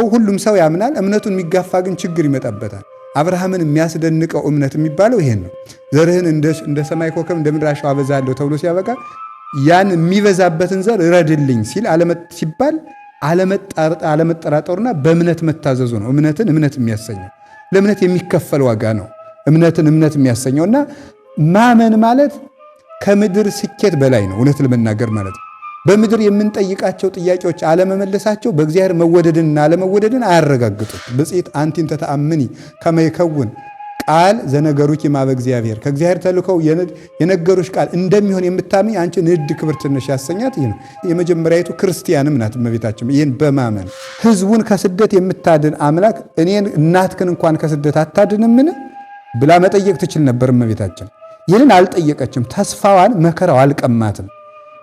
ሁሉም ሰው ያምናል። እምነቱን የሚጋፋ ግን ችግር ይመጣበታል። አብርሃምን የሚያስደንቀው እምነት የሚባለው ይሄን ነው። ዘርህን እንደ ሰማይ ኮከብ እንደ ምድር አሸዋ አበዛለሁ ተብሎ ሲያበቃ ያን የሚበዛበትን ዘር እረድልኝ ሲባል አለመጠራጠሩና በእምነት መታዘዙ ነው እምነትን እምነት የሚያሰኘው። ለእምነት የሚከፈል ዋጋ ነው እምነትን እምነት የሚያሰኘውና ማመን ማለት ከምድር ስኬት በላይ ነው። እውነት ለመናገር ማለት ነው። በምድር የምንጠይቃቸው ጥያቄዎች አለመመለሳቸው በእግዚአብሔር መወደድንና አለመወደድን አያረጋግጡም። ብፅዕት አንቲ እንተ ተአምኒ ከመ ይከውን ቃል ዘነገሩኪ እምኀበ እግዚአብሔር፣ ከእግዚአብሔር ተልከው የነገሩሽ ቃል እንደሚሆን የምታምኝ አንቺ ንዕድ ክብርት ነሽ ያሰኛት ይህ ነው። የመጀመሪያይቱ ክርስቲያንም ናት እመቤታችን። ይህን በማመን ሕዝቡን ከስደት የምታድን አምላክ እኔን እናትክን እንኳን ከስደት አታድንምን ብላ መጠየቅ ትችል ነበር እመቤታችን። ይህንን አልጠየቀችም። ተስፋዋን መከራው አልቀማትም።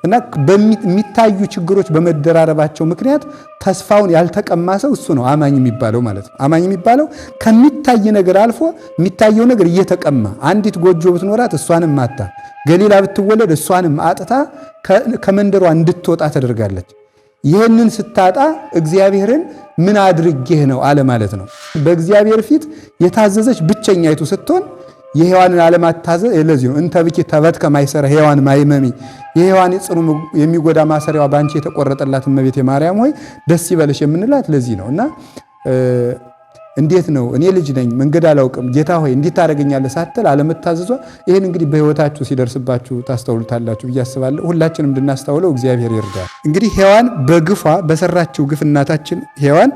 እና በሚታዩ ችግሮች በመደራረባቸው ምክንያት ተስፋውን ያልተቀማ ሰው እሱ ነው አማኝ የሚባለው ማለት ነው። አማኝ የሚባለው ከሚታይ ነገር አልፎ የሚታየው ነገር እየተቀማ፣ አንዲት ጎጆ ብትኖራት እሷንም ማታ፣ ገሊላ ብትወለድ እሷንም አጥታ ከመንደሯ እንድትወጣ ተደርጋለች። ይህንን ስታጣ እግዚአብሔርን ምን አድርጌህ ነው አለ ማለት ነው። በእግዚአብሔር ፊት የታዘዘች ብቸኛይቱ ስትሆን የሔዋንን አለማታዘዝ ለዚህ ነው። እንተ ብኪ ተበትከ ማይሰረ ሔዋን ማይመሚ፣ የሔዋን ጽኑ የሚጎዳ ማሰሪያዋ ባንቺ የተቆረጠላት እመቤቴ ማርያም ሆይ ደስ ይበልሽ የምንላት ለዚህ ነው። እና እንዴት ነው እኔ ልጅ ነኝ መንገድ አላውቅም ጌታ ሆይ እንዴት ታደርገኛለህ ሳትል አለመታዘዟ፣ ይህን እንግዲህ በሕይወታችሁ ሲደርስባችሁ ታስተውሉታላችሁ ብዬ አስባለሁ። ሁላችንም እንድናስተውለው እግዚአብሔር ይርዳል። እንግዲህ ሔዋን በግፏ በሰራችው ግፍ እናታችን ሔዋን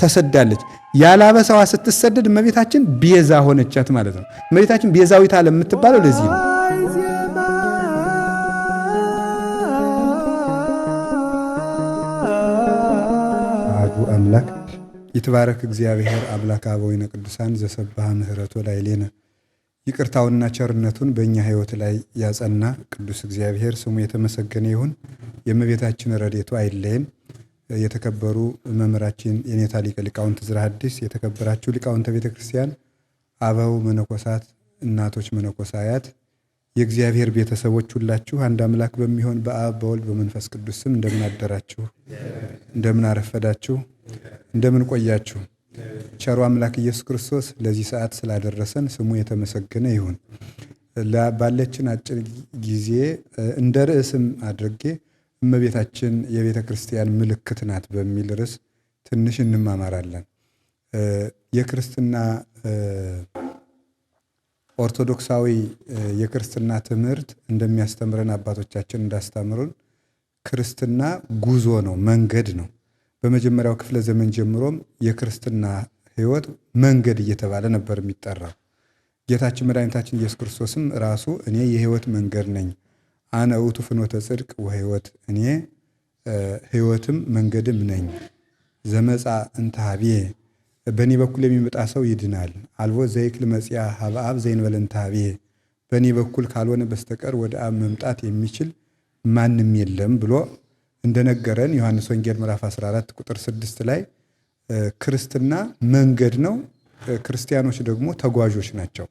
ተሰዳለች። ያላበሳዋ ስትሰደድ እመቤታችን ቤዛ ሆነቻት ማለት ነው። እመቤታችን ቤዛዊት ዓለም የምትባለው ለዚህ ነው። አሐዱ አምላክ ይትባረክ እግዚአብሔር አምላከ አበዊነ ቅዱሳን ዘሰብሐ ምሕረቱ ላዕሌነ። ይቅርታውና ቸርነቱን በእኛ ሕይወት ላይ ያጸና ቅዱስ እግዚአብሔር ስሙ የተመሰገነ ይሁን። የእመቤታችን ረድኤቱ አይለየን። የተከበሩ መምህራችን የኔታ ሊቀ ሊቃውንት ዕዝራ ሐዲስ፣ የተከበራችሁ ሊቃውንተ ቤተ ክርስቲያን፣ አበው መነኮሳት፣ እናቶች መነኮሳያት፣ የእግዚአብሔር ቤተሰቦች ሁላችሁ አንድ አምላክ በሚሆን በአብ በወልድ በመንፈስ ቅዱስ ስም እንደምን አደራችሁ? እንደምን አረፈዳችሁ? እንደምን ቆያችሁ? ቸሩ አምላክ ኢየሱስ ክርስቶስ ለዚህ ሰዓት ስላደረሰን ስሙ የተመሰገነ ይሁን። ባለችን አጭር ጊዜ እንደ ርዕስም አድርጌ እመቤታችን የቤተ ክርስቲያን ምልክት ናት በሚል ርዕስ ትንሽ እንማማራለን። የክርስትና ኦርቶዶክሳዊ የክርስትና ትምህርት እንደሚያስተምረን አባቶቻችን እንዳስተምሩን ክርስትና ጉዞ ነው፣ መንገድ ነው። በመጀመሪያው ክፍለ ዘመን ጀምሮም የክርስትና ሕይወት መንገድ እየተባለ ነበር የሚጠራው። ጌታችን መድኃኒታችን ኢየሱስ ክርስቶስም ራሱ እኔ የሕይወት መንገድ ነኝ፣ አነ ውእቱ ፍኖተ ጽድቅ ወሕይወት፣ እኔ ሕይወትም መንገድም ነኝ። ዘመጻ እንተ ኀቤ፣ በእኔ በኩል የሚመጣ ሰው ይድናል። አልቦ ዘይክል መጽያ ኀበ አብ ዘእንበለ እንተ ኀቤ፣ በእኔ በኩል ካልሆነ በስተቀር ወደ አብ መምጣት የሚችል ማንም የለም ብሎ እንደነገረን ዮሐንስ ወንጌል ምዕራፍ 14 ቁጥር 6 ላይ ክርስትና መንገድ ነው፣ ክርስቲያኖች ደግሞ ተጓዦች ናቸው።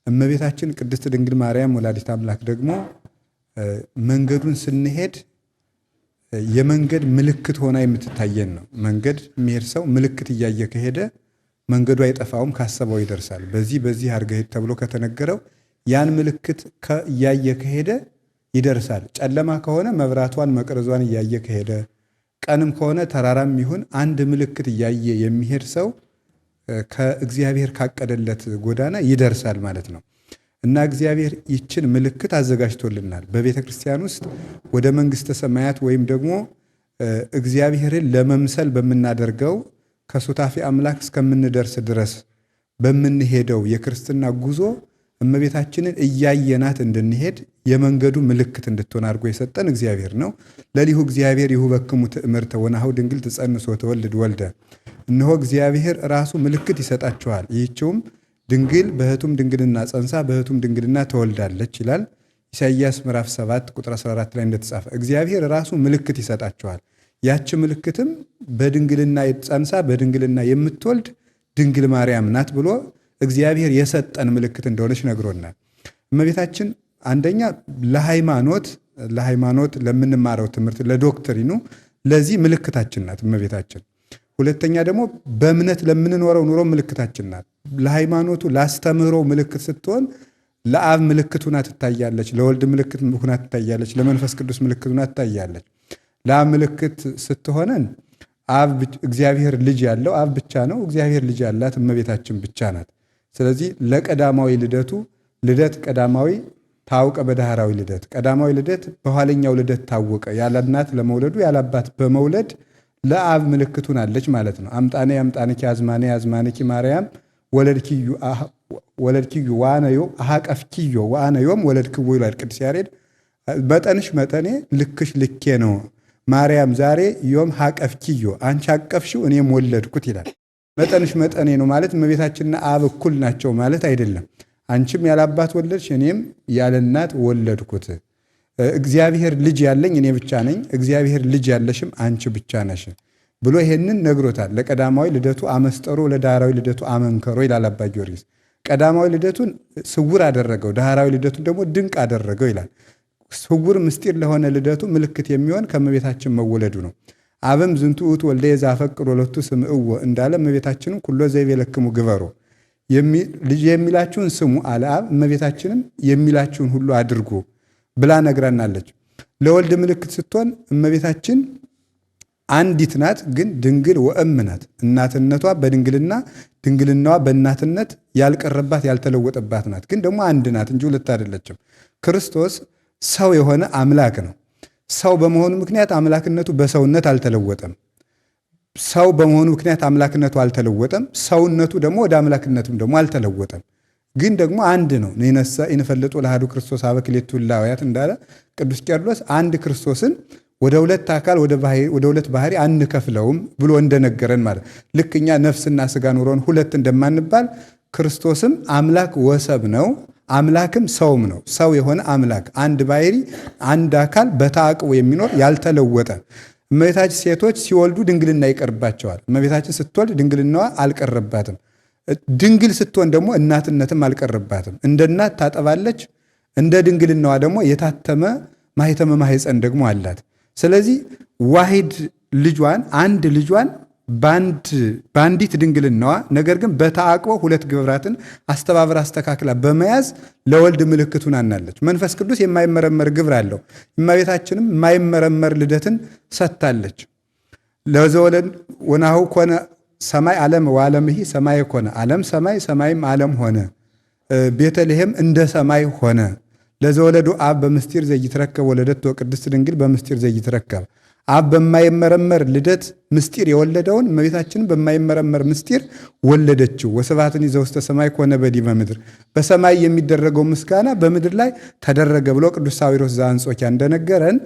እመቤታችን ቅድስት ድንግል ማርያም ወላዲት አምላክ ደግሞ መንገዱን ስንሄድ የመንገድ ምልክት ሆና የምትታየን ነው። መንገድ የሚሄድ ሰው ምልክት እያየ ከሄደ መንገዱ አይጠፋውም፣ ካሰበው ይደርሳል። በዚህ አድርገህ ሂድ ተብሎ ከተነገረው ያን ምልክት እያየ ከሄደ ይደርሳል። ጨለማ ከሆነ መብራቷን መቅረዟን እያየ ከሄደ፣ ቀንም ከሆነ ተራራም ይሁን አንድ ምልክት እያየ የሚሄድ ሰው ከእግዚአብሔር ካቀደለት ጎዳና ይደርሳል ማለት ነው። እና እግዚአብሔር ይችን ምልክት አዘጋጅቶልናል። በቤተ ክርስቲያን ውስጥ ወደ መንግሥተ ሰማያት ወይም ደግሞ እግዚአብሔርን ለመምሰል በምናደርገው ከሱታፊ አምላክ እስከምንደርስ ድረስ በምንሄደው የክርስትና ጉዞ እመቤታችንን እያየናት እንድንሄድ የመንገዱ ምልክት እንድትሆን አድርጎ የሰጠን እግዚአብሔር ነው። ለሊሁ እግዚአብሔር ይሁበክሙ ትእምርተ ወናሁ ድንግል ትጸንስ ወትወልድ ወልደ። እነሆ እግዚአብሔር ራሱ ምልክት ይሰጣችኋል፣ ይህችውም ድንግል በሕቱም ድንግልና ጸንሳ በሕቱም ድንግልና ተወልዳለች ይላል ኢሳይያስ ምዕራፍ 7 ቁጥር 14 ላይ እንደተጻፈ። እግዚአብሔር ራሱ ምልክት ይሰጣችኋል፣ ያች ምልክትም በድንግልና ጸንሳ በድንግልና የምትወልድ ድንግል ማርያም ናት ብሎ እግዚአብሔር የሰጠን ምልክት እንደሆነች ነግሮናል። እመቤታችን አንደኛ ለሃይማኖት ለምንማረው ትምህርት ለዶክትሪኑ ለዚህ ምልክታችን ናት እመቤታችን። ሁለተኛ ደግሞ በእምነት ለምንኖረው ኑሮ ምልክታችን ናት። ለሃይማኖቱ ላስተምህሮ ምልክት ስትሆን ለአብ ምልክት ሆና ትታያለች፣ ለወልድ ምልክት ሆና ትታያለች፣ ለመንፈስ ቅዱስ ምልክት ሆና ትታያለች። ለአብ ምልክት ስትሆነን አብ እግዚአብሔር ልጅ ያለው አብ ብቻ ነው። እግዚአብሔር ልጅ ያላት እመቤታችን ብቻ ናት። ስለዚህ ለቀዳማዊ ልደቱ ልደት ቀዳማዊ ታውቀ በዳህራዊ ልደት ቀዳማዊ ልደት በኋለኛው ልደት ታወቀ። ያለ እናት ለመውለዱ ያለ አባት በመውለድ ለአብ ምልክት ሆናለች ማለት ነው። አምጣኔ አምጣንኪ አዝማኔ አዝማንኪ ማርያም ወለድኪዩ ወአነዮ አሐቀፍኪዮ ወአነዮም ወለድክዎ ይላል ቅዱስ ያሬድ። መጠንሽ መጠኔ ልክሽ ልኬ ነው ማርያም ዛሬ ዮም ሐቀፍኪዮ አንቺ አቀፍሽው እኔም ወለድኩት ይላል። መጠንሽ መጠኔ ነው ማለት እመቤታችንና አብ እኩል ናቸው ማለት አይደለም። አንቺም ያለ አባት ወለድሽ፣ እኔም ያለ እናት ወለድኩት። እግዚአብሔር ልጅ ያለኝ እኔ ብቻ ነኝ፣ እግዚአብሔር ልጅ ያለሽም አንቺ ብቻ ነሽ ብሎ ይሄንን ነግሮታል። ለቀዳማዊ ልደቱ አመስጠሮ ለዳህራዊ ልደቱ አመንከሮ ይላል አባ ጊዮርጊስ። ቀዳማዊ ልደቱን ስውር አደረገው፣ ዳህራዊ ልደቱን ደግሞ ድንቅ አደረገው ይላል። ስውር ምስጢር ለሆነ ልደቱ ምልክት የሚሆን ከእመቤታችን መወለዱ ነው። አብም ዝንቱ ውእቱ ወልደ ዘአፈቅር ወለቱ ስምዕዎ እንዳለ እመቤታችንም ኩሎ ዘይቤለክሙ ግበሮ ልጅ የሚላችሁን ስሙ አለ አብ። እመቤታችንም የሚላችሁን ሁሉ አድርጉ ብላ ነግራናለች። ለወልድ ምልክት ስትሆን እመቤታችን አንዲት ናት፣ ግን ድንግል ወእም ናት። እናትነቷ በድንግልና ድንግልናዋ በእናትነት ያልቀረባት ያልተለወጠባት ናት። ግን ደግሞ አንድ ናት እንጂ ሁለት አይደለችም። ክርስቶስ ሰው የሆነ አምላክ ነው። ሰው በመሆኑ ምክንያት አምላክነቱ በሰውነት አልተለወጠም። ሰው በመሆኑ ምክንያት አምላክነቱ አልተለወጠም። ሰውነቱ ደግሞ ወደ አምላክነቱም ደግሞ አልተለወጠም። ግን ደግሞ አንድ ነው። ንነሰ ኢንፈልጦ ለአሐዱ ክርስቶስ አበ ክልኤቱ እላውያት እንዳለ ቅዱስ ቄርሎስ አንድ ክርስቶስን ወደ ሁለት አካል ወደ ሁለት ባህሪ አንከፍለውም ብሎ እንደነገረን ማለት ልክ እኛ ነፍስና ስጋ ኑሮን ሁለት እንደማንባል ክርስቶስም አምላክ ወሰብ ነው፣ አምላክም ሰውም ነው። ሰው የሆነ አምላክ አንድ ባህሪ አንድ አካል በተአቅቦ የሚኖር ያልተለወጠ። እመቤታችን ሴቶች ሲወልዱ ድንግልና ይቀርባቸዋል። እመቤታችን ስትወልድ ድንግልናዋ አልቀረባትም። ድንግል ስትሆን ደግሞ እናትነትም አልቀረባትም። እንደ እናት ታጠባለች። እንደ ድንግልናዋ ደግሞ የታተመ ማኅተመ ማኅፀን ደግሞ አላት። ስለዚህ ዋሂድ ልጇን አንድ ልጇን በአንዲት ድንግልናዋ ነገር ግን በተአቅቦ ሁለት ግብራትን አስተባብራ አስተካክላ በመያዝ ለወልድ ምልክት ሆናናለች። መንፈስ ቅዱስ የማይመረመር ግብር አለው። እመቤታችንም የማይመረመር ልደትን ሰጥታለች። ለዘወለድ ወናሁ ኮነ ሰማይ ዓለም ወዓለምሂ ሰማይ ኮነ፣ ዓለም ሰማይ ሰማይም ዓለም ሆነ። ቤተልሔም እንደ ሰማይ ሆነ። ለዘወለዱ አብ በምስጢር ዘይትረከብ ወለደቶ ቅድስት ድንግል በምስጢር ዘይትረከብ። አብ በማይመረመር ልደት ምስጢር የወለደውን እመቤታችንን በማይመረመር ምስጢር ወለደችው። ወስብሐትኒ ዘውስተ ሰማይ ኮነ በዲበ ምድር፣ በሰማይ የሚደረገው ምስጋና በምድር ላይ ተደረገ ብሎ ቅዱስ ሳዊሮስ ዘአንጾኪያ እንደነገረን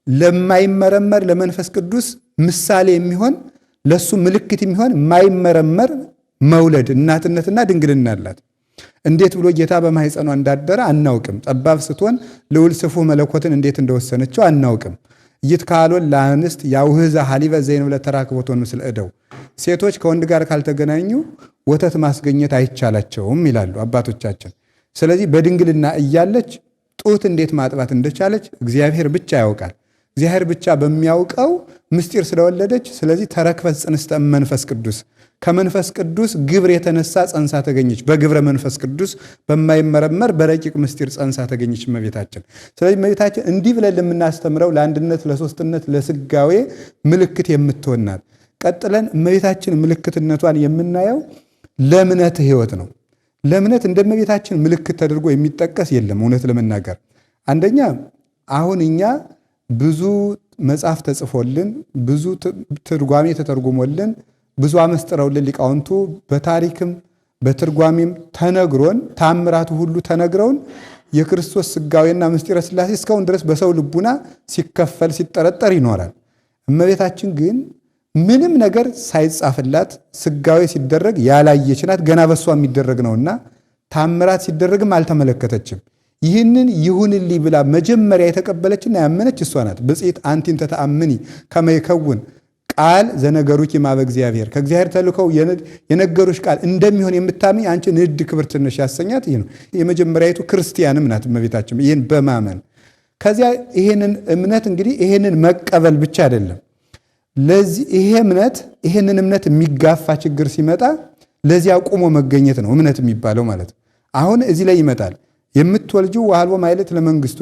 ለማይመረመር ለመንፈስ ቅዱስ ምሳሌ የሚሆን ለሱ ምልክት የሚሆን የማይመረመር መውለድ እናትነትና ድንግልና አላት። እንዴት ብሎ ጌታ በማኅፀኗ እንዳደረ አናውቅም። ጠባብ ስትሆን ልዑል ስፉሕ መለኮትን እንዴት እንደወሰነችው አናውቅም። ይትካሎን ለአንስት ያውህዛ ሐሊበ ዘይንብለ ተራክቦቶን ምስለ እደው፣ ሴቶች ከወንድ ጋር ካልተገናኙ ወተት ማስገኘት አይቻላቸውም ይላሉ አባቶቻችን። ስለዚህ በድንግልና እያለች ጡት እንዴት ማጥባት እንደቻለች እግዚአብሔር ብቻ ያውቃል። እግዚአብሔር ብቻ በሚያውቀው ምስጢር ስለወለደች፣ ስለዚህ ተረክበት ጽንስተ መንፈስ ቅዱስ፣ ከመንፈስ ቅዱስ ግብር የተነሳ ጸንሳ ተገኘች። በግብረ መንፈስ ቅዱስ በማይመረመር በረቂቅ ምስጢር ጸንሳ ተገኘች እመቤታችን። ስለዚህ እመቤታችን እንዲህ ብለን ለምናስተምረው ለአንድነት፣ ለሶስትነት፣ ለስጋዌ ምልክት የምትሆናት። ቀጥለን እመቤታችን ምልክትነቷን የምናየው ለእምነት ሕይወት ነው። ለእምነት እንደ እመቤታችን ምልክት ተደርጎ የሚጠቀስ የለም። እውነት ለመናገር አንደኛ አሁን እኛ ብዙ መጽሐፍ ተጽፎልን ብዙ ትርጓሜ ተተርጉሞልን ብዙ አመስጥረውልን ሊቃውንቱ በታሪክም በትርጓሜም ተነግሮን ታምራቱ ሁሉ ተነግረውን የክርስቶስ ስጋዌና ምስጢረ ሥላሴ እስካሁን ድረስ በሰው ልቡና ሲከፈል ሲጠረጠር ይኖራል። እመቤታችን ግን ምንም ነገር ሳይጻፍላት ስጋዌ ሲደረግ ያላየች ናት። ገና በሷ የሚደረግ ነውና ታምራት ሲደረግም አልተመለከተችም። ይህንን ይሁንልኝ ብላ መጀመሪያ የተቀበለችና ያመነች እሷ ናት። ብፅዕት አንቲ እንተ ተአምኒ ከመ ይከውን ቃል ዘነገሩኪ እምኀበ እግዚአብሔር፣ ከእግዚአብሔር ተልከው የነገሩሽ ቃል እንደሚሆን የምታምኝ አንቺ ንዕድ ክብርት ነሽ ያሰኛት ይህ ነው። የመጀመሪያዊቱ ክርስቲያንም ናት እመቤታችን ይህን በማመን ከዚያ ይህንን እምነት እንግዲህ ይህንን መቀበል ብቻ አይደለም፣ ለዚህ ይሄንን እምነት የሚጋፋ ችግር ሲመጣ ለዚያ ቆሞ መገኘት ነው እምነት የሚባለው ማለት ነው። አሁን እዚህ ላይ ይመጣል። የምትወልጂው ወሀልቦ ማይለት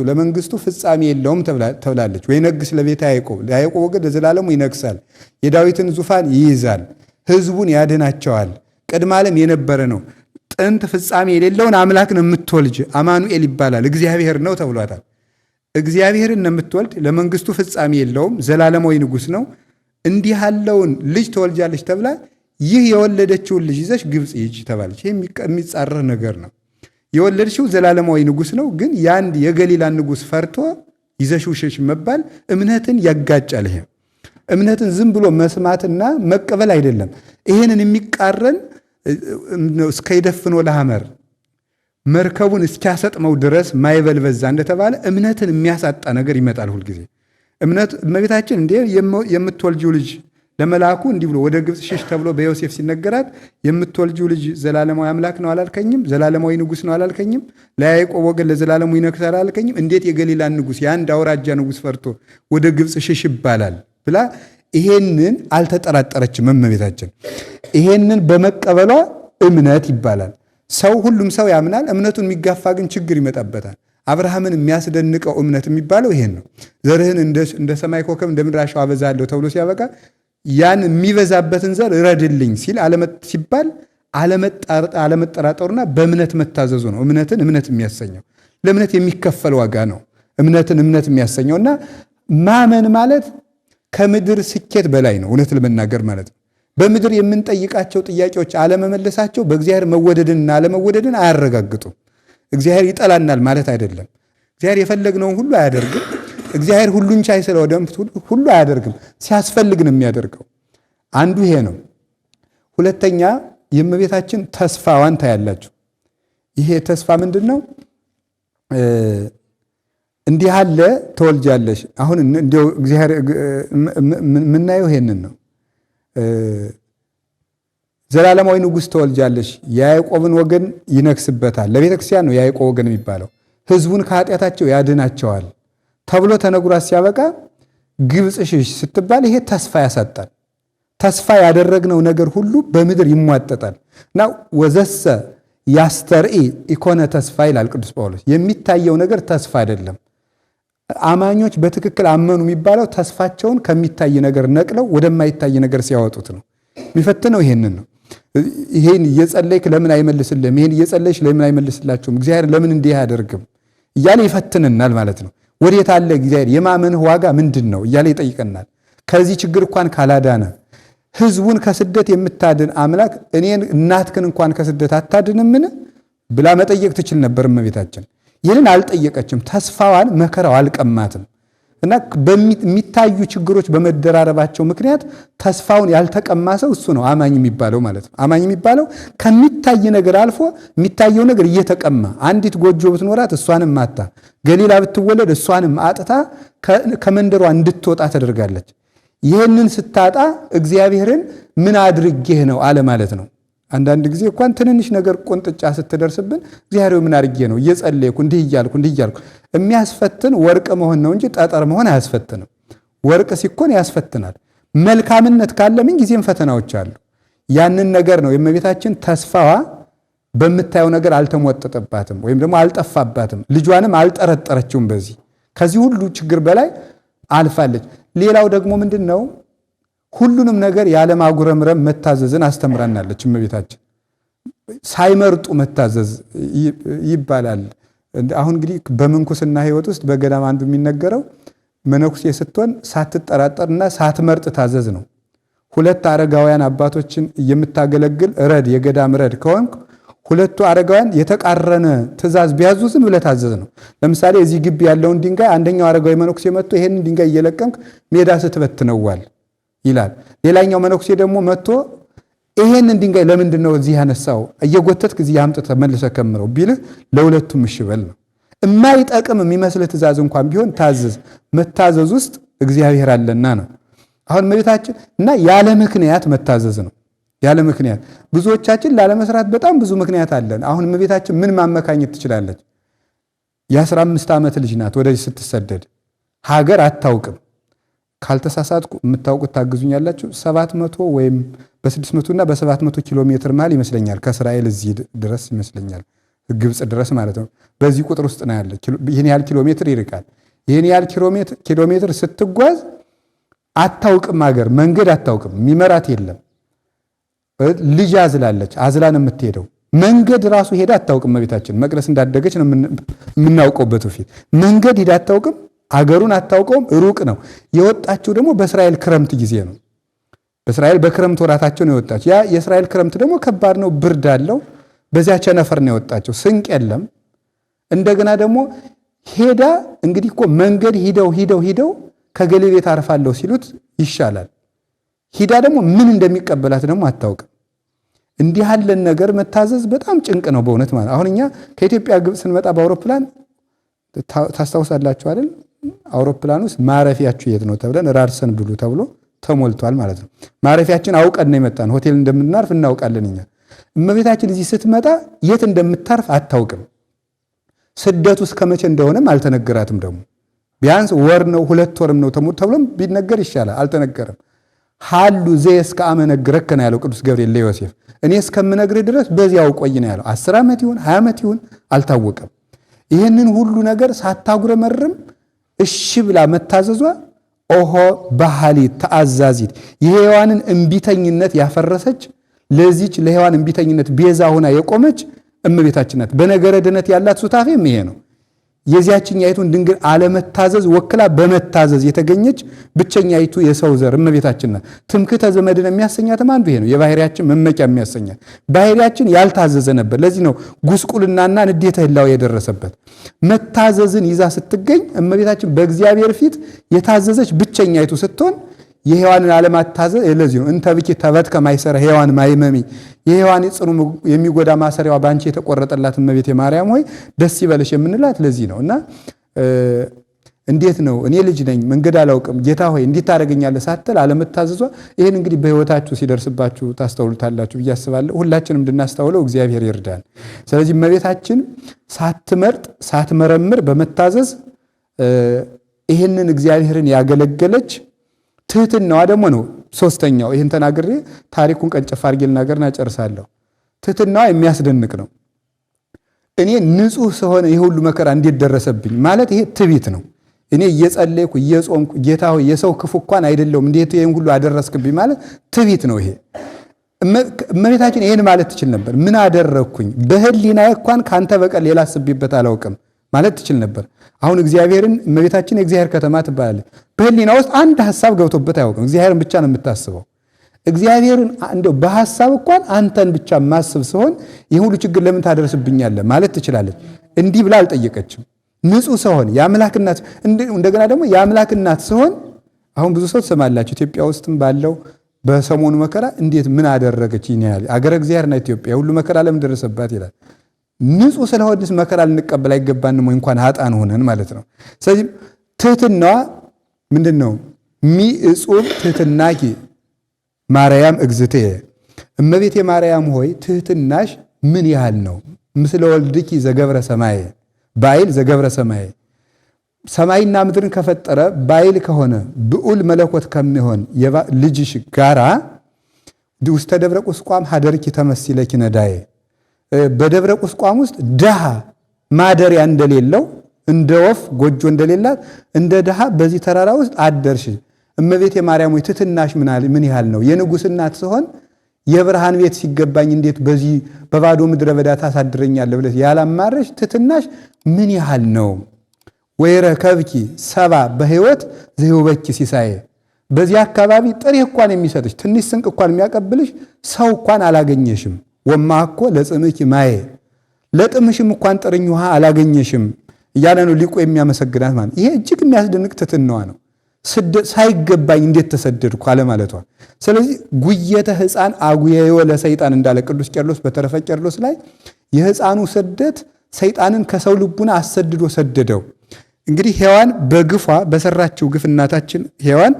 ለመንግስቱ ፍጻሜ የለውም ተብላለች። ወይነግሥ ለቤተ ያዕቆብ ወገን ለዘላለሙ ይነግሳል፣ የዳዊትን ዙፋን ይይዛል፣ ሕዝቡን ያድናቸዋል። ቅድመ ዓለም የነበረ ነው። ጥንት ፍጻሜ የሌለውን አምላክ ነው የምትወልጅ፣ አማኑኤል ይባላል፣ እግዚአብሔር ነው ተብሏታል። እግዚአብሔርን ነው የምትወልድ፣ ለመንግስቱ ፍጻሜ የለውም፣ ዘላለማዊ ንጉሥ ነው። እንዲህ ያለውን ልጅ ትወልጃለች ተብላ ይህ የወለደችውን ልጅ ይዘሽ ግብፅ ሂጂ ተባለች። ይህ የሚጻረር ነገር ነው። የወለድሽው ዘላለማዊ ንጉሥ ነው፣ ግን የአንድ የገሊላን ንጉሥ ፈርቶ ይዘሽው ሽሽ መባል እምነትን ያጋጫል። ይሄ እምነትን ዝም ብሎ መስማትና መቀበል አይደለም። ይሄንን የሚቃረን እስከ ይደፍኖ ለሐመር መርከቡን እስኪያሰጥመው ድረስ ማይበል በዛ እንደተባለ እምነትን የሚያሳጣ ነገር ይመጣል ሁልጊዜ። እመቤታችን እንዴ የምትወልጂው ልጅ ለመልአኩ እንዲህ ብሎ ወደ ግብፅ ሽሽ ተብሎ በዮሴፍ ሲነገራት የምትወልጂው ልጅ ዘላለማዊ አምላክ ነው አላልከኝም? ዘላለማዊ ንጉሥ ነው አላልከኝም? ለያዕቆብ ወገን ለዘላለሙ ይነግሣል አላልከኝም? እንዴት የገሊላን ንጉሥ የአንድ አውራጃ ንጉሥ ፈርቶ ወደ ግብፅ ሽሽ ይባላል ብላ ይሄንን አልተጠራጠረችም እመቤታችን። ይሄንን በመቀበሏ እምነት ይባላል። ሁሉም ሰው ያምናል። እምነቱን የሚጋፋ ግን ችግር ይመጣበታል። አብርሃምን የሚያስደንቀው እምነት የሚባለው ይሄን ነው። ዘርህን እንደ ሰማይ ኮከብ እንደ ምድር አሸዋ አበዛለሁ ተብሎ ሲያበቃ ያን የሚበዛበትን ዘር እረድልኝ ሲባል አለመጠራጠሩና በእምነት መታዘዙ ነው እምነትን እምነት የሚያሰኘው። ለእምነት የሚከፈል ዋጋ ነው እምነትን እምነት የሚያሰኘውና ማመን ማለት ከምድር ስኬት በላይ ነው። እውነት ለመናገር ማለት ነው። በምድር የምንጠይቃቸው ጥያቄዎች አለመመለሳቸው በእግዚአብሔር መወደድንና አለመወደድን አያረጋግጡም። እግዚአብሔር ይጠላናል ማለት አይደለም። እግዚአብሔር የፈለግነውን ሁሉ አያደርግም። እግዚአብሔር ሁሉን ቻይ ስለሆነ ሁሉ አያደርግም። ሲያስፈልግ ነው የሚያደርገው። አንዱ ይሄ ነው። ሁለተኛ የእመቤታችን ተስፋዋን ታያላችሁ። ይሄ ተስፋ ምንድን ነው? እንዲህ አለ ትወልጃለሽ። አሁን እንዲያው እግዚአብሔር የምናየው ይሄንን ነው። ዘላለማዊ ንጉሥ ትወልጃለሽ፣ የያዕቆብን ወገን ይነግስበታል። ለቤተክርስቲያን ነው የያዕቆብ ወገን የሚባለው። ሕዝቡን ከኃጢአታቸው ያድናቸዋል ተብሎ ተነግሯት ሲያበቃ ግብፅ ሽሽ ስትባል ይሄ ተስፋ ያሳጣል። ተስፋ ያደረግነው ነገር ሁሉ በምድር ይሟጠጣል እና ወዘሰ ያስተርኢ ኢኮነ ተስፋ ይላል ቅዱስ ጳውሎስ። የሚታየው ነገር ተስፋ አይደለም። አማኞች በትክክል አመኑ የሚባለው ተስፋቸውን ከሚታይ ነገር ነቅለው ወደማይታይ ነገር ሲያወጡት ነው። የሚፈትነው ይሄንን ነው። ይሄን እየጸለይክ ለምን አይመልስልህም? ይሄን እየጸለይሽ ለምን አይመልስላችሁም? እግዚአብሔር ለምን እንዲህ አያደርግም? እያለ ይፈትንናል ማለት ነው። ወዴት አለ እግዚአብሔር? የማመንህ ዋጋ ምንድን ነው እያለ ይጠይቀናል። ከዚህ ችግር እንኳን ካላዳነ ሕዝቡን ከስደት የምታድን አምላክ እኔን እናትክን እንኳን ከስደት አታድንምን ብላ መጠየቅ ትችል ነበር እመቤታችን። ይህንን አልጠየቀችም። ተስፋዋን መከራው አልቀማትም እና በሚታዩ ችግሮች በመደራረባቸው ምክንያት ተስፋውን ያልተቀማ ሰው እሱ ነው አማኝ የሚባለው ማለት ነው። አማኝ የሚባለው ከሚታይ ነገር አልፎ የሚታየው ነገር እየተቀማ አንዲት ጎጆ ብትኖራት እሷንም ማታ፣ ገሊላ ብትወለድ እሷንም አጥታ ከመንደሯ እንድትወጣ ተደርጋለች። ይህንን ስታጣ እግዚአብሔርን ምን አድርጌህ ነው አለ ማለት ነው። አንዳንድ ጊዜ እንኳን ትንንሽ ነገር ቁንጥጫ ስትደርስብን እግዚአብሔር ምን አድርጌ ነው እየጸለይኩ እንዲህ እያልኩ የሚያስፈትን ወርቅ መሆን ነው እንጂ ጠጠር መሆን አያስፈትንም። ወርቅ ሲኮን ያስፈትናል። መልካምነት ካለ ምን ጊዜም ፈተናዎች አሉ። ያንን ነገር ነው የእመቤታችን ተስፋዋ በምታየው ነገር አልተሟጠጠባትም ወይም ደግሞ አልጠፋባትም። ልጇንም አልጠረጠረችውም። ከዚህ ሁሉ ችግር በላይ አልፋለች። ሌላው ደግሞ ምንድን ነው? ሁሉንም ነገር ያለማጉረምረም መታዘዝን አስተምራናለች እመቤታችን። ሳይመርጡ መታዘዝ ይባላል። አሁን እንግዲህ በምንኩስና ሕይወት ውስጥ በገዳም አንዱ የሚነገረው መነኩሴ ስትሆን ሳትጠራጠርና ሳትመርጥ ታዘዝ ነው። ሁለት አረጋውያን አባቶችን የምታገለግል የገዳም ረድ ከሆንክ ሁለቱ አረጋውያን የተቃረነ ትእዛዝ ቢያዙ ዝም ብለህ ታዘዝ ነው። ለምሳሌ እዚህ ግቢ ያለውን ድንጋይ አንደኛው አረጋዊ መነኩሴ መጥቶ ይሄንን ድንጋይ እየለቀምክ ሜዳ ስትበትነዋል ይላል። ሌላኛው መነኩሴ ደግሞ መጥቶ ይሄንን ድንጋይ ለምንድን ነው እዚህ ያነሳው? እየጎተትክ እዚህ አምጥተህ መልሰህ ከምረው ቢልህ ለሁለቱም እሺ በል ነው። የማይጠቅም የሚመስልህ ትእዛዝ እንኳን ቢሆን ታዘዝ። መታዘዝ ውስጥ እግዚአብሔር አለና ነው። አሁን እመቤታችን እና ያለ ምክንያት መታዘዝ ነው። ያለ ምክንያት ብዙዎቻችን ላለመስራት በጣም ብዙ ምክንያት አለን። አሁን እመቤታችን ምን ማመካኘት ትችላለች? የ15 ዓመት ልጅ ናት። ወደዚህ ስትሰደድ ሀገር አታውቅም። ካልተሳሳትኩ የምታውቁት ታግዙኛላችሁ 700 ወይም በ600 እና በ700 ኪሎ ሜትር መሃል ይመስለኛል ከእስራኤል እዚህ ድረስ ይመስለኛል ግብጽ ድረስ ማለት ነው። በዚህ ቁጥር ውስጥ ነው ያለ። ይህን ያህል ኪሎ ሜትር ይርቃል። ይህን ያህል ኪሎ ሜትር ስትጓዝ አታውቅም፣ ሀገር መንገድ አታውቅም፣ የሚመራት የለም። ልጅ አዝላለች፣ አዝላን የምትሄደው መንገድ ራሱ ሄዳ አታውቅም። እመቤታችን መቅደስ እንዳደገች ነው የምናውቀው። በትውፊት መንገድ ሄዳ አታውቅም፣ አገሩን አታውቀውም፣ ሩቅ ነው። የወጣችው ደግሞ በእስራኤል ክረምት ጊዜ ነው። በእስራኤል በክረምት ወራታቸው ነው የወጣችው። ያ የእስራኤል ክረምት ደግሞ ከባድ ነው፣ ብርድ አለው። በዚያ ቸነፈር ነው የወጣችው፣ ስንቅ የለም። እንደገና ደግሞ ሄዳ እንግዲህ እኮ መንገድ ሂደው ከገሌ ቤት አርፋለሁ ሲሉት ይሻላል። ሂዳ ደግሞ ምን እንደሚቀበላት ደግሞ አታውቅም። እንዲህ ያለን ነገር መታዘዝ በጣም ጭንቅ ነው በእውነት ማለት። አሁን እኛ ከኢትዮጵያ ግብፅ ስንመጣ በአውሮፕላን ታስታውሳላችሁ አይደል? አውሮፕላን ውስጥ ማረፊያችሁ የት ነው ተብለን ራርሰን ብሉ ተብሎ ተሞልቷል ማለት ነው። ማረፊያችን አውቀን ነው የመጣን። ሆቴል እንደምናርፍ እናውቃለን እኛ። እመቤታችን እዚህ ስትመጣ የት እንደምታርፍ አታውቅም። ስደቱ እስከ መቼ እንደሆነም አልተነገራትም። ደግሞ ቢያንስ ወር ነው 2 ወርም ነው ተብሎም ቢነገር ይሻላል። አልተነገረም። ሀሉ ዘይ እስከ አመነግረከ ነው ያለው ቅዱስ ገብርኤል ለዮሴፍ። እኔ እስከምነግርህ ድረስ በዚያው ቆይ ነው ያለው። 10 ዓመት ይሁን 20 ዓመት ይሁን አልታወቀም። ይህንን ሁሉ ነገር ሳታጉረመርም እሺ ብላ መታዘዟ ኦሆ ባህሊት ተአዛዚት የሔዋንን እምቢተኝነት ያፈረሰች ለዚች ለሔዋን እምቢተኝነት ቤዛ ሆና የቆመች እመቤታችን ናት። በነገረ ድነት ያላት ሱታፌም ይሄ ነው። የዚያችኛይቱን ድንግል አለመታዘዝ ወክላ በመታዘዝ የተገኘች ብቸኛይቱ የሰው ዘር እመቤታችን ናት። ትምክህተ ዘመድን የሚያሰኛትም አንዱ ይሄ ነው። የባህሪያችን መመኪያ የሚያሰኛት ባህሪያችን ያልታዘዘ ነበር። ለዚህ ነው ጉስቁልናና ንዴተ ህላዌ የደረሰበት። መታዘዝን ይዛ ስትገኝ እመቤታችን በእግዚአብሔር ፊት የታዘዘች ብቸኛይቱ ስትሆን የሔዋንን አለማታዘዝ ለዚህ ነው እንተ ብኪ ተበት ከማይሰራ ሔዋን ማይመሚ የሔዋን ጽኑ የሚጎዳ ማሰሪያዋ ባንቺ የተቆረጠላት እመቤቴ ማርያም ሆይ ደስ ይበልሽ የምንላት ለዚህ ነው። እና እንዴት ነው እኔ ልጅ ነኝ መንገድ አላውቅም ጌታ ሆይ እንዴት ታደርገኛለህ ሳትል አለመታዘዟ ይሄን እንግዲህ በህይወታችሁ ሲደርስባችሁ ታስተውሉታላችሁ ብዬ አስባለሁ። ሁላችንም እንድናስተውለው እግዚአብሔር ይርዳን። ስለዚህ እመቤታችን ሳትመርጥ ሳትመረምር በመታዘዝ ይሄንን እግዚአብሔርን ያገለገለች ትህትናዋ ደግሞ ነው ሶስተኛው። ይህን ተናግሬ ታሪኩን ቀንጨፍ አድርጌ ልናገርና ጨርሳለሁ። ትህትናዋ የሚያስደንቅ ነው። እኔ ንጹሕ ስሆን ይሄ ሁሉ መከራ እንዴት ደረሰብኝ ማለት ይሄ ትዕቢት ነው። እኔ እየጸለይኩ እየጾምኩ ጌታ ሆይ የሰው ክፉ እንኳን አይደለሁም እንዴት ይሄን ሁሉ አደረስክብኝ ማለት ትዕቢት ነው ይሄ። እመቤታችን ይሄን ማለት ትችል ነበር። ምን አደረግኩኝ በህሊናዬ እንኳን ካንተ በቀር ሌላ አስቤበት አላውቅም ማለት ትችል ነበር። አሁን እግዚአብሔርን እመቤታችን የእግዚአብሔር ከተማ ትባላለች። በህሊና ውስጥ አንድ ሐሳብ ገብቶበት አያውቅም። እግዚአብሔርን ብቻ ነው የምታስበው። እግዚአብሔርን እንደው በሐሳብ እንኳን አንተን ብቻ ማስብ ሲሆን ይህ ሁሉ ችግር ለምን ታደርስብኛለህ ማለት ትችላለች። እንዲህ ብላ አልጠየቀችም። ንጹሕ ሲሆን የአምላክ እናት እንደገና ደግሞ የአምላክ እናት ሲሆን አሁን ብዙ ሰው ትሰማላችሁ ኢትዮጵያ ውስጥም ባለው በሰሞኑ መከራ እንዴት ምን አደረገች ይላል። አገረ እግዚአብሔርና ኢትዮጵያ ሁሉ መከራ ለምን ደረሰባት ይላል። ንጹሕ ስለሆነስ መከራ ልንቀበል አይገባንም ወይ እንኳን ኃጥአን ሆነን ማለት ነው። ስለዚህ ትህትናዋ ምንድነው? ሚእጹብ ትህትናኪ ማርያም እግዝእትየ እመቤቴ ማርያም ሆይ ትህትናሽ ምን ያህል ነው? ምስለ ወልድኪ ዘገብረ ሰማየ ባይል ዘገብረ ሰማየ ሰማይና ምድርን ከፈጠረ ባይል ከሆነ ብዑል መለኮት ከሚሆን ልጅሽ ጋራ ውስተ ደብረ ቁስቋም ሀደርኪ ተመሲለኪ ነዳየ በደብረ ቁስቋም ውስጥ ድሃ ማደሪያ እንደሌለው እንደ ወፍ ጎጆ እንደሌላት እንደ ድሃ በዚህ ተራራ ውስጥ አደርሽ። እመቤቴ ማርያም ሆይ ትህትናሽ ምን ያህል ነው? የንጉሥ እናት ስሆን የብርሃን ቤት ሲገባኝ እንዴት በዚህ በባዶ ምድረ በዳ ታሳድረኛለህ ብለሽ ያላማረሽ ትህትናሽ ምን ያህል ነው? ወይረከብኪ ሰባ በሕይወት ዘሕይወኪ ሲሳየ በዚህ አካባቢ ጥሬ እንኳን የሚሰጥሽ ትንሽ ስንቅ እንኳን የሚያቀብልሽ ሰው እንኳን አላገኘሽም። ወማኮ ለጽምኪ ማየ ለጥምሽም እንኳን ጥርኝ ውሃ አላገኘሽም እያለ ነው ሊቁ የሚያመሰግናት ማለት። ይሄ እጅግ የሚያስደንቅ ትሕትናዋ ነው። ሳይገባኝ እንዴት ተሰደድኩ አለ ማለቷ። ስለዚህ ጉየተ ሕፃን አጉየዮ ለሰይጣን እንዳለ ቅዱስ ቄርሎስ በተረፈ ቄርሎስ ላይ የሕፃኑ ስደት ሰይጣንን ከሰው ልቡና አሰድዶ ሰደደው። እንግዲህ ሔዋን በግፏ በሰራችው ግፍ እናታችን ሔዋን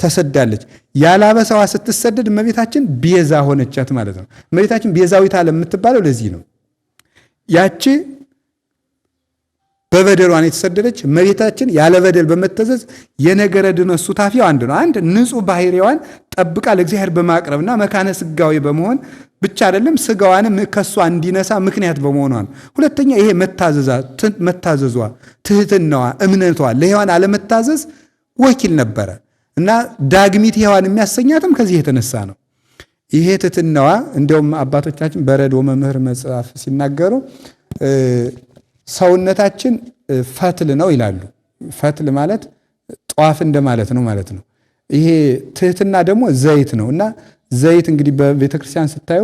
ተሰዳለች። ያላበሳዋ ስትሰደድ እመቤታችን ቤዛ ሆነቻት ማለት ነው። እመቤታችን ቤዛዊት ዓለም የምትባለው ለዚህ ነው። ያቺ በበደሏን የተሰደደች እመቤታችን ያለ በደል በመተዘዝ የነገረ ድነት ሱታፊው አንድ ነው። አንድ ንጹሕ ባህሪዋን ጠብቃ ለእግዚአብሔር በማቅረብና መካነ ስጋዊ በመሆን ብቻ አይደለም ስጋዋንም ከሷ እንዲነሳ ምክንያት በመሆኗ ነው። ሁለተኛ ይሄ መታዘዟ፣ ትህትናዋ፣ እምነቷ ለሔዋን አለመታዘዝ ወኪል ነበረ እና ዳግሚት ሔዋን የሚያሰኛትም ከዚህ የተነሳ ነው። ይሄ ትህትናዋ እንዲያውም አባቶቻችን በረዶ መምህር መጽሐፍ ሲናገሩ ሰውነታችን ፈትል ነው ይላሉ። ፈትል ማለት ጧፍ እንደማለት ነው ማለት ነው። ይሄ ትህትና ደግሞ ዘይት ነው እና ዘይት እንግዲህ በቤተክርስቲያን ስታዩ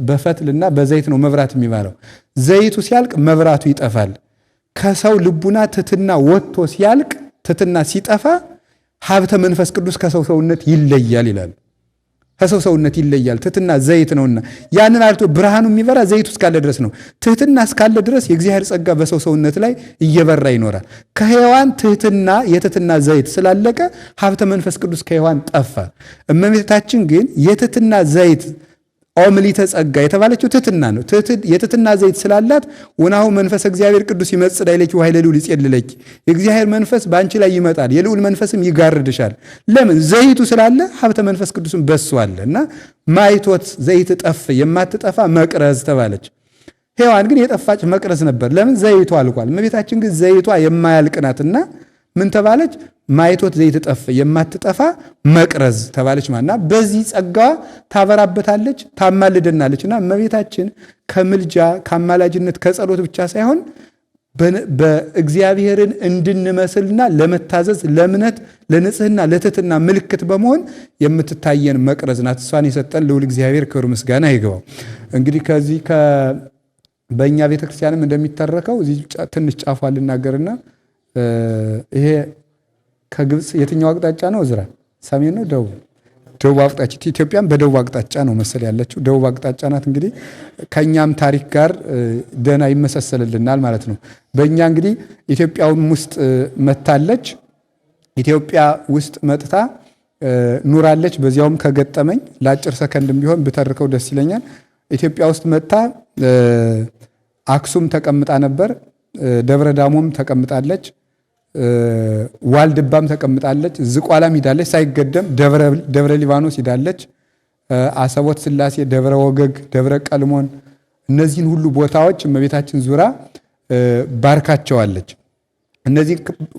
በፈትልና በዘይት ነው መብራት የሚባለው። ዘይቱ ሲያልቅ መብራቱ ይጠፋል። ከሰው ልቡና ትህትና ወጥቶ ሲያልቅ፣ ትህትና ሲጠፋ ሀብተ መንፈስ ቅዱስ ከሰው ሰውነት ይለያል ይላሉ። ከሰው ሰውነት ይለያል። ትህትና ዘይት ነውና ያንን አልቶ ብርሃኑ የሚበራ ዘይቱ እስካለ ድረስ ነው። ትህትና እስካለ ድረስ የእግዚአብሔር ጸጋ በሰው ሰውነት ላይ እየበራ ይኖራል። ከሔዋን ትህትና የትህትና ዘይት ስላለቀ ሀብተ መንፈስ ቅዱስ ከሔዋን ጠፋ። እመቤታችን ግን የትህትና ዘይት ኦምሊተ ጸጋ የተባለችው ትህትና ነው። የትህትና ዘይት ስላላት ወናሁ መንፈስ እግዚአብሔር ቅዱስ ይመጽእ ላዕሌኪ ወኃይለ ልዑል ይጼልለኪ፣ የእግዚአብሔር መንፈስ በአንቺ ላይ ይመጣል፣ የልዑል መንፈስም ይጋርድሻል። ለምን? ዘይቱ ስላለ ሀብተ መንፈስ ቅዱስም በሱ አለ እና ማይቶት ዘይት ጠፍ የማትጠፋ መቅረዝ ተባለች። ሔዋን ግን የጠፋች መቅረዝ ነበር። ለምን? ዘይቷ አልቋል። እመቤታችን ግን ዘይቷ የማያልቅ ናትና ምን ተባለች? ማይቶት ዘይት ጠፍ የማትጠፋ መቅረዝ ተባለች ማለት። በዚህ ጸጋዋ ታበራበታለች፣ ታማልደናለች እና እመቤታችን ከምልጃ ከአማላጅነት ከጸሎት ብቻ ሳይሆን በእግዚአብሔርን እንድንመስልና ለመታዘዝ ለእምነት ለንጽህና ለትህትና ምልክት በመሆን የምትታየን መቅረዝ ናት። እሷን የሰጠን ልዑል እግዚአብሔር ክብር ምስጋና ይግባው። እንግዲህ ከዚህ በእኛ ቤተክርስቲያንም እንደሚተረከው እዚህ ትንሽ ጫፏ ልናገርና ይሄ ከግብፅ የትኛው አቅጣጫ ነው? እዝራ ሰሜን ነው ደቡብ? ደቡብ አቅጣጫ። ኢትዮጵያም በደቡብ አቅጣጫ ነው መሰል ያለችው፣ ደቡብ አቅጣጫ ናት። እንግዲህ ከኛም ታሪክ ጋር ደህና ይመሰሰልልናል ማለት ነው። በእኛ እንግዲህ ኢትዮጵያውም ውስጥ መታለች። ኢትዮጵያ ውስጥ መጥታ ኑራለች። በዚያውም ከገጠመኝ ለአጭር ሰከንድም ቢሆን ብተርከው ደስ ይለኛል። ኢትዮጵያ ውስጥ መጥታ አክሱም ተቀምጣ ነበር። ደብረ ዳሞም ተቀምጣለች። ዋልድባም ተቀምጣለች። ዝቋላም ሂዳለች። ሳይገደም ደብረ ሊባኖስ ሂዳለች። አሰቦት ስላሴ፣ ደብረ ወገግ፣ ደብረ ቀልሞን እነዚህን ሁሉ ቦታዎች እመቤታችን ዙራ ባርካቸዋለች። እነዚህ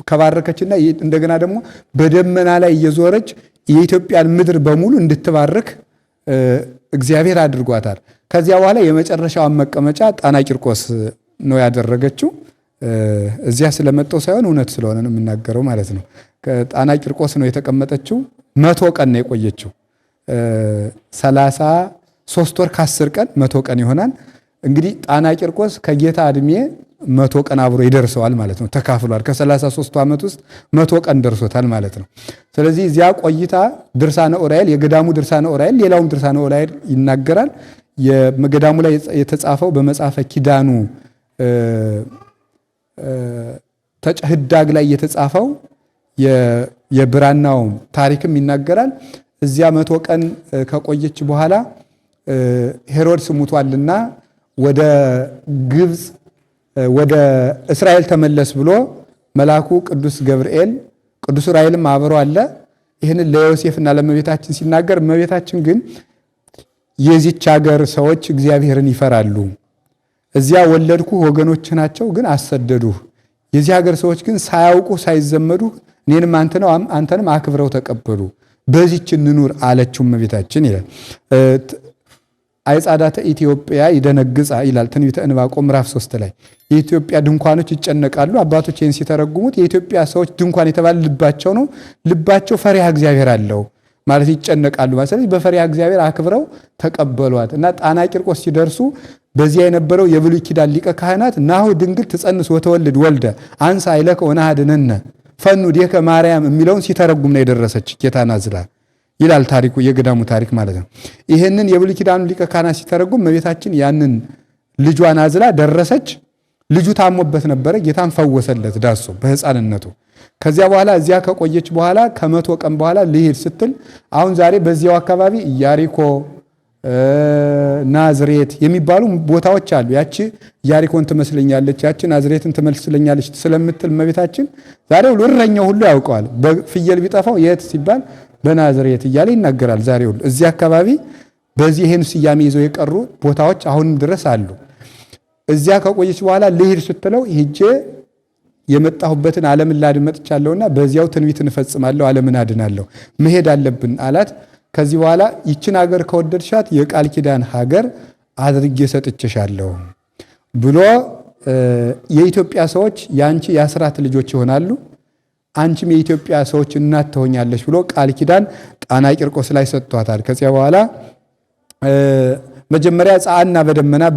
ከባረከችና እንደገና ደግሞ በደመና ላይ እየዞረች የኢትዮጵያን ምድር በሙሉ እንድትባርክ እግዚአብሔር አድርጓታል። ከዚያ በኋላ የመጨረሻውን መቀመጫ ጣና ቂርቆስ ነው ያደረገችው። እዚያ ስለመጣው ሳይሆን እውነት ስለሆነ ነው የምናገረው ማለት ነው። ጣና ቂርቆስ ነው የተቀመጠችው። 100 ቀን ነው የቆየችው። 33 ወር ከ10 ቀን 100 ቀን ይሆናል። እንግዲህ ጣና ቂርቆስ ከጌታ ዕድሜ 100 ቀን አብሮ ይደርሰዋል ማለት ነው። ተካፍሏል። ከ33 ዓመት ውስጥ 100 ቀን ደርሶታል ማለት ነው። ስለዚህ እዚያ ቆይታ ድርሳነ ዑራኤል፣ የገዳሙ ድርሳነ ዑራኤል፣ ሌላውም ድርሳነ ዑራኤል ይናገራል። የገዳሙ ላይ የተጻፈው በመጽሐፈ ኪዳኑ ህዳግ ላይ የተጻፈው የብራናው ታሪክም ይናገራል። እዚያ 100 ቀን ከቆየች በኋላ ሄሮድስ ሙቷልና ወደ ግብፅ ወደ እስራኤል ተመለስ ብሎ መልአኩ ቅዱስ ገብርኤል ቅዱስ ዑራኤልም አብሮ አለ። ይህንን ለዮሴፍና ለእመቤታችን ሲናገር እመቤታችን ግን የዚች ሀገር ሰዎች እግዚአብሔርን ይፈራሉ፣ እዚያ ወለድኩ ወገኖች ናቸው ግን አሰደዱህ። የዚህ ሀገር ሰዎች ግን ሳያውቁ ሳይዘመዱ እኔንም አንተንም አክብረው ተቀበሉ፣ በዚች እንኑር አለችው እመቤታችን ይላል። አይጻዳተ ኢትዮጵያ ይደነግጻ ይላል ትንቢተ ዕንባቆም ምዕራፍ 3 ላይ። የኢትዮጵያ ድንኳኖች ይጨነቃሉ። አባቶች ይህን ሲተረጉሙት የኢትዮጵያ ሰዎች ድንኳን የተባለ ልባቸው ነው። ልባቸው ፈሪሃ እግዚአብሔር አለው ማለት ይጨነቃሉ ማለት። ስለዚህ በፈሪሃ እግዚአብሔር አክብረው ተቀበሏት እና ጣና ቂርቆስ ሲደርሱ በዚያ የነበረው የብሉይ ኪዳን ሊቀ ካህናት ናሁ ድንግል ትጸንስ ወተወልድ ወልደ አንሳ አይለከ ወናሃድነነ ፈኑ ዴከ ማርያም የሚለውን ሲተረጉም ነው የደረሰች ጌታን አዝላ ይላል ታሪኩ፣ የገዳሙ ታሪክ ማለት ነው። ይህንን የብሉይ ኪዳኑ ሊቀ ካህናት ሲተረጉም እመቤታችን ያንን ልጇን አዝላ ደረሰች። ልጁ ታሞበት ነበረ። ጌታን ፈወሰለት ዳሶ በሕፃንነቱ። ከዚያ በኋላ እዚያ ከቆየች በኋላ ከ100 ቀን በኋላ ልሄድ ስትል አሁን ዛሬ በዚያው አካባቢ ኢያሪኮ፣ ናዝሬት የሚባሉ ቦታዎች አሉ። ያቺ ኢያሪኮን ትመስለኛለች፣ ያቺ ናዝሬትን ትመስለኛለች ስለምትል እመቤታችን ዛሬ ሁሉ እረኛው ሁሉ ያውቀዋል። በፍየል ቢጠፋው የት ሲባል በናዝሬት እያለ ይናገራል። ዛሬ ሁሉ እዚህ አካባቢ በዚህ ይሄን ስያሜ ይዘው የቀሩ ቦታዎች አሁንም ድረስ አሉ። እዚያ ከቆየች በኋላ ልሂድ ስትለው ሂጄ የመጣሁበትን ዓለምን ላድን መጥቻለሁና በዚያው ትንቢትን እፈጽማለሁ፣ ዓለምን አድናለሁ፣ መሄድ አለብን አላት። ከዚህ በኋላ ይችን ሀገር ከወደድሻት የቃል ኪዳን ሀገር አድርጌ ሰጥቼሻለሁ ብሎ የኢትዮጵያ ሰዎች ያንቺ የአስራት ልጆች ይሆናሉ፣ አንቺም የኢትዮጵያ ሰዎች እናት ትሆኛለሽ ብሎ ቃል ኪዳን ጣና ቂርቆስ ላይ ሰጥቷታል። ከዚያ በኋላ መጀመሪያ ጻአና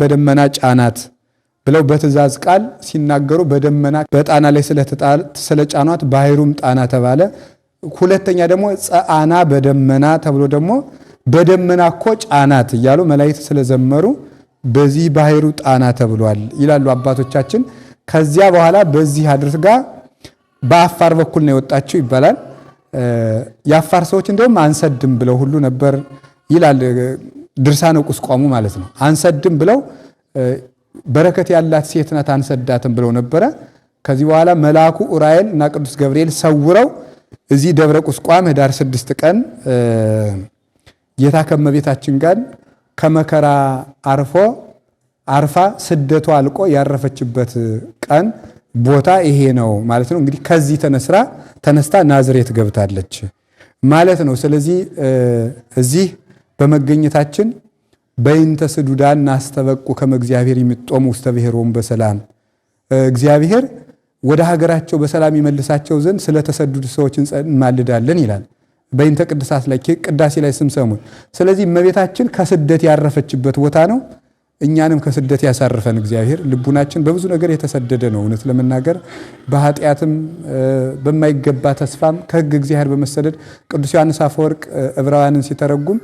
በደመና ጫናት ብለው በትእዛዝ ቃል ሲናገሩ በደመና በጣና ላይ ስለጫኗት ባህሩም ጣና ተባለ። ሁለተኛ ደግሞ ጻአና በደመና ተብሎ ደግሞ በደመና እኮ ጫናት እያሉ መላእክት ስለዘመሩ በዚህ ባህሩ ጣና ተብሏል ይላሉ አባቶቻችን። ከዚያ በኋላ በዚህ አድርጋ በአፋር በኩል ነው የወጣችው ይባላል። የአፋር ሰዎች እንደውም አንሰድም ብለው ሁሉ ነበር ይላል ድርሳነ ቁስቋሙ ማለት ነው። አንሰድም ብለው በረከት ያላት ሴት ናት አንሰዳትም ብለው ነበረ። ከዚህ በኋላ መልአኩ ኡራኤል እና ቅዱስ ገብርኤል ሰውረው እዚህ ደብረ ቁስቋም ህዳር 6 ቀን ጌታ ከመቤታችን ጋር ከመከራ አርፋ ስደቷ አልቆ ያረፈችበት ቀን ቦታ ይሄ ነው ማለት ነው። እንግዲህ ከዚህ ተነስታ ናዝሬት ገብታለች ማለት ነው። ስለዚህ እዚህ በመገኘታችን በእንተ ስዱዳን ናስተበቁ ከመ እግዚአብሔር ይምጦሙ ውስተ ብሔሮሙ በሰላም እግዚአብሔር ወደ ሀገራቸው በሰላም ይመልሳቸው ዘንድ ስለተሰደዱ ሰዎች እንማልዳለን ይላል በእንተ ቅድሳት ላይ ቅዳሴ ላይ ስምሰሙ። ስለዚህ እመቤታችን ከስደት ያረፈችበት ቦታ ነው። እኛንም ከስደት ያሳርፈን እግዚአብሔር። ልቡናችን በብዙ ነገር የተሰደደ ነው። እውነት ለመናገር በኃጢአትም በማይገባ ተስፋም ከሕግ እግዚአብሔር በመሰደድ ቅዱስ ዮሐንስ አፈወርቅ ዕብራውያንን ሲተረጉም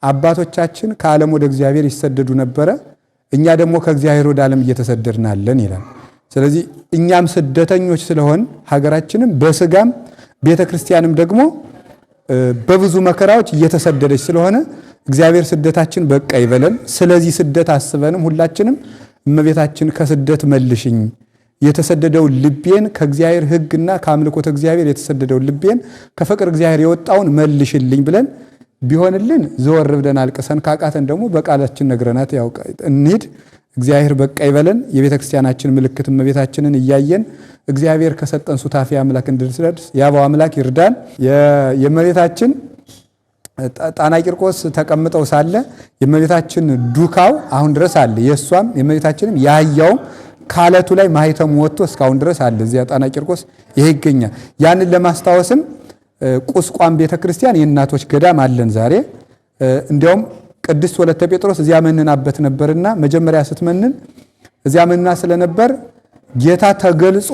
አባቶቻችን ከዓለም ወደ እግዚአብሔር ይሰደዱ ነበረ፣ እኛ ደግሞ ከእግዚአብሔር ወደ ዓለም እየተሰደድናለን ይላል። ስለዚህ እኛም ስደተኞች ስለሆን ሀገራችንም በስጋም ቤተክርስቲያንም ደግሞ በብዙ መከራዎች እየተሰደደች ስለሆነ እግዚአብሔር ስደታችን በቃ ይበለን። ስለዚህ ስደት አስበንም ሁላችንም እመቤታችን ከስደት መልሽኝ፣ የተሰደደውን ልቤን ከእግዚአብሔር ሕግና ከአምልኮተ እግዚአብሔር የተሰደደውን ልቤን ከፍቅር እግዚአብሔር የወጣውን መልሽልኝ ብለን ቢሆንልን ዘወር ብለን አልቅሰን ካቃተን ደግሞ በቃላችን ነግረናት ያው እንሂድ። እግዚአብሔር በቃ ይበለን። የቤተ ክርስቲያናችን ምልክት እመቤታችንን እያየን እግዚአብሔር ከሰጠን ሱታፊ አምላክ እንድንደርስ ያባው አምላክ ይርዳን። የእመቤታችን ጣና ቂርቆስ ተቀምጠው ሳለ የእመቤታችን ዱካው አሁን ድረስ አለ። የእሷም የእመቤታችንም ያያውም ካለቱ ላይ ማህተሙ ወጥቶ እስካሁን ድረስ አለ። እዚያ ጣና ቂርቆስ ይሄ ይገኛል። ያንን ለማስታወስም ቁስቋም ቤተክርስቲያን የእናቶች ገዳም አለን ዛሬ። እንዲያውም ቅድስት ወለተ ጴጥሮስ እዚያ መንናበት ነበርና መጀመሪያ ስትመንን እዚያ መንና ስለነበር ጌታ ተገልጾ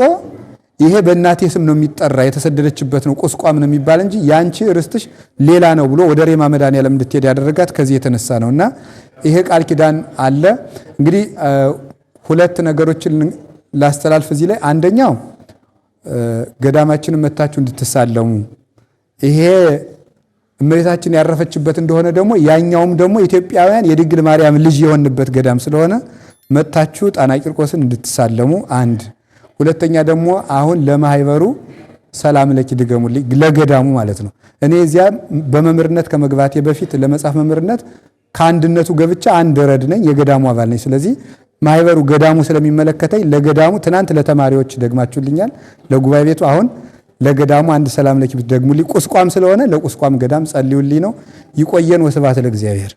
ይሄ በእናቴ ስም ነው የሚጠራ የተሰደደችበት ነው ቁስቋም ነው የሚባል እንጂ ያንቺ ርስትሽ ሌላ ነው ብሎ ወደ ሬማ መድኃኔዓለም እንድትሄድ ያደረጋት ከዚህ የተነሳ ነውና ይሄ ቃል ኪዳን አለ። እንግዲህ ሁለት ነገሮችን ላስተላልፍ እዚህ ላይ። አንደኛው ገዳማችንን መታችሁ እንድትሳለሙ ይሄ እመቤታችን ያረፈችበት እንደሆነ ደግሞ ያኛውም ደግሞ ኢትዮጵያውያን የድንግል ማርያም ልጅ የሆንበት ገዳም ስለሆነ መታችሁ ጣና ቂርቆስን እንድትሳለሙ አንድ። ሁለተኛ ደግሞ አሁን ለማህበሩ ሰላም ለኪ ድገሙልኝ ለገዳሙ ማለት ነው። እኔ እዚያ በመምህርነት ከመግባቴ በፊት ለመጽሐፍ መምህርነት ከአንድነቱ ገብቻ አንድ ረድ ነኝ፣ የገዳሙ አባል ነኝ። ስለዚህ ማህበሩ ገዳሙ ስለሚመለከተኝ ለገዳሙ ትናንት ለተማሪዎች ደግማችሁልኛል፣ ለጉባኤ ቤቱ አሁን ለገዳሙ አንድ ሰላም ለኪ ደግሙልኝ። ቁስቋም ስለሆነ ለቁስቋም ገዳም ጸልዩልኝ ነው። ይቆየን። ወስብሐት ለእግዚአብሔር።